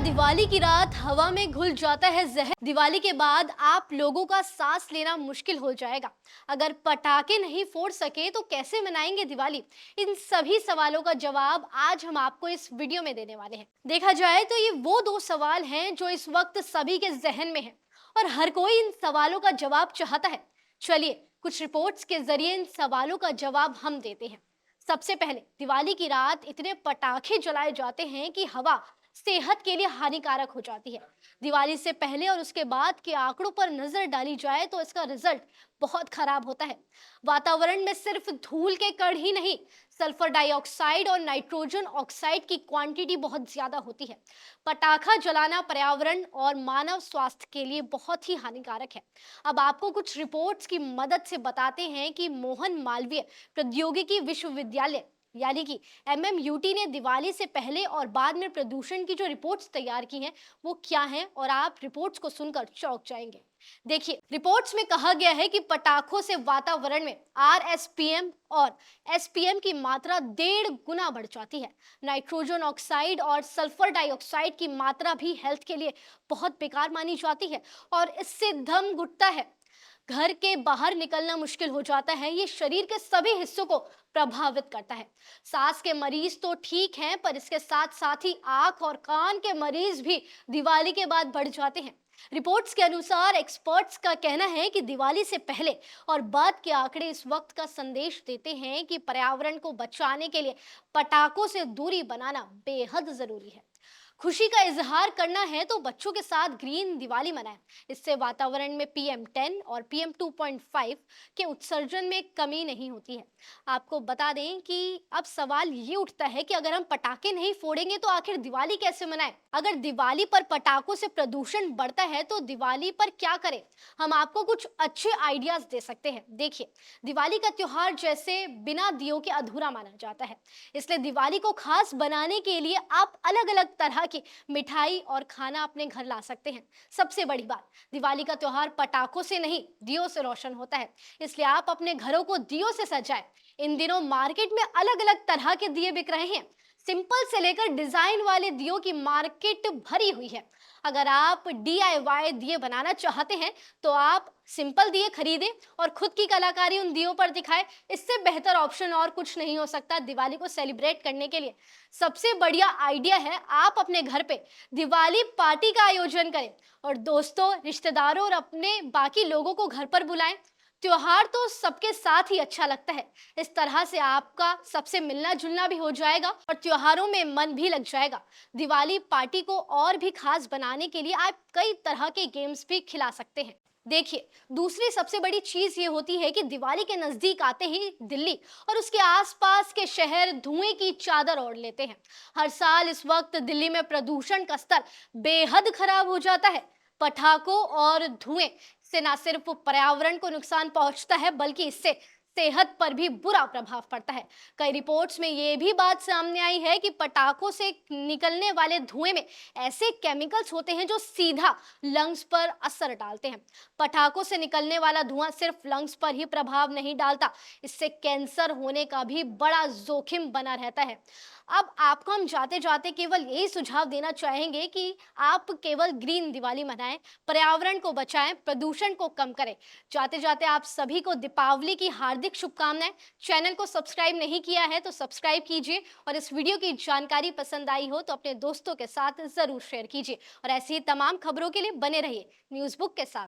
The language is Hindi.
दिवाली की रात हवा में घुल जाता है जहर। दिवाली के बाद आप लोगों का सांस लेना मुश्किल हो जाएगा। अगर पटाखे नहीं फोड़ सके तो कैसे मनाएंगे दिवाली? इन सभी सवालों का जवाब आज हम आपको इस वीडियो में देने वाले हैं। देखा जाए तो ये वो दो सवाल हैं जो इस वक्त सभी के जहन में हैं और हर कोई इन सवालों का जवाब चाहता है। चलिए कुछ रिपोर्ट्स के जरिए इन सवालों का जवाब हम देते हैं। सबसे पहले, दिवाली की रात इतने पटाखे जलाए जाते हैं कि हवा सेहत के लिए हानिकारक हो जाती है। दिवाली से पहले और उसके बाद के आंकड़ों पर नजर डाली जाए तो इसका रिजल्ट बहुत खराब होता है। वातावरण में सिर्फ धूल के कण ही नहीं, सल्फर डाइऑक्साइड और नाइट्रोजन ऑक्साइड की क्वांटिटी बहुत ज्यादा होती है। पटाखा जलाना पर्यावरण और मानव स्वास्थ्य के लिए बहुत ही हानिकारक है। अब आपको कुछ रिपोर्ट्स की मदद से बताते हैं कि मोहन मालवीय प्रौद्योगिकी विश्वविद्यालय यानी कि एमएमयूटी ने दिवाली से पहले और बाद में प्रदूषण की जो रिपोर्ट्स तैयार की हैं वो क्या हैं, और आप रिपोर्ट्स को सुनकर चौंक जाएंगे। देखिए, रिपोर्ट्स में कहा गया है कि पटाखों से वातावरण में आरएसपीएम और एसपीएम की मात्रा 1.5 गुना बढ़ जाती है। नाइट्रोजन ऑक्साइड और सल्फर डाइऑक्साइड की मात्रा भी हेल्थ के लिए बहुत बेकार मानी जाती है और इससे दम घुटता है। घर के बाहर निकलना मुश्किल हो जाता है। ये शरीर के सभी हिस्सों को प्रभावित करता है। सांस के मरीज तो ठीक हैं, पर इसके साथ साथ ही आंख और कान के मरीज भी दिवाली के बाद बढ़ जाते हैं। रिपोर्ट्स के अनुसार एक्सपर्ट्स का कहना है कि दिवाली से पहले और बाद के आंकड़े इस वक्त का संदेश देते हैं कि पर्यावरण को बचाने के लिए पटाखों से दूरी बनाना बेहद जरूरी है। खुशी का इजहार करना है तो बच्चों के साथ ग्रीन दिवाली मनाएं। इससे वातावरण में PM10 और PM2.5 के उत्सर्जन में कमी नहीं होती है। आपको बता दें कि अब सवाल ये उठता है कि अगर हम पटाखे नहीं फोड़ेंगे तो आखिर दिवाली कैसे मनाएं? अगर दिवाली पर पटाखों से प्रदूषण बढ़ता है तो दिवाली पर क्या करें? हम आपको कुछ अच्छे आइडियाज दे सकते हैं। देखिए, दिवाली का त्योहार जैसे बिना दियों के अधूरा माना जाता है, इसलिए दिवाली को खास बनाने के लिए आप अलग अलग तरह की मिठाई और खाना अपने घर ला सकते हैं। सबसे बड़ी बात, दिवाली का त्योहार पटाखों से नहीं, दियों से रोशन होता है, इसलिए आप अपने घरों को दियों से सजाएं। इन दिनों मार्केट में अलग अलग तरह के दिए बिक रहे हैं। सिंपल से लेकर डिजाइन वाले दियों की मार्केट भरी हुई है। अगर आप DIY दिए बनाना चाहते हैं तो आप सिंपल दिए खरीदें और खुद की कलाकारी उन दियों पर दिखाएं। इससे बेहतर ऑप्शन और कुछ नहीं हो सकता दिवाली को सेलिब्रेट करने के लिए। सबसे बढ़िया आइडिया है आप अपने घर पे दिवाली पार्टी का आयोजन करें और दोस्तों, रिश्तेदारों और अपने बाकी लोगों को घर पर बुलाएं। त्योहार तो सबके साथ ही अच्छा लगता है। इस तरह से आपका सबसे मिलना जुलना भी हो जाएगा और त्योहारों में मन भी लग जाएगा। दिवाली पार्टी को और भी खास बनाने के लिए आप कई तरह के गेम्स भी खिला सकते हैं। देखिए, दूसरी सबसे बड़ी चीज ये होती है कि दिवाली के नजदीक आते ही दिल्ली और उसके आसपास के शहर धुएं की चादर ओढ़ लेते हैं। हर साल इस वक्त दिल्ली में प्रदूषण का स्तर बेहद खराब हो जाता है। पटाखों और धुएं से न सिर्फ पर्यावरण को नुकसान पहुंचता है, बल्कि इससे सेहत पर भी बुरा प्रभाव पड़ता है। कई रिपोर्ट्स में ये भी बात सामने आई है कि पटाखों से निकलने वाले धुएं में ऐसे केमिकल्स होते हैं जो सीधा लंग्स पर असर डालते हैं। पटाखों से निकलने वाला धुआं सिर्फ लंग्स पर ही प्रभाव नहीं डालता, इससे कैंसर होने का भी बड़ा जोखिम बना रहता है। अब आपको हम जाते जाते केवल यही सुझाव देना चाहेंगे कि आप केवल ग्रीन दिवाली मनाएं, पर्यावरण को बचाएं, प्रदूषण को कम करें। जाते जाते आप सभी को दीपावली की हार्दिक शुभकामनाएं। चैनल को सब्सक्राइब नहीं किया है तो सब्सक्राइब कीजिए और इस वीडियो की जानकारी पसंद आई हो तो अपने दोस्तों के साथ जरूर शेयर कीजिए और ऐसी ही तमाम खबरों के लिए बने रहिए न्यूज़ बुक के साथ।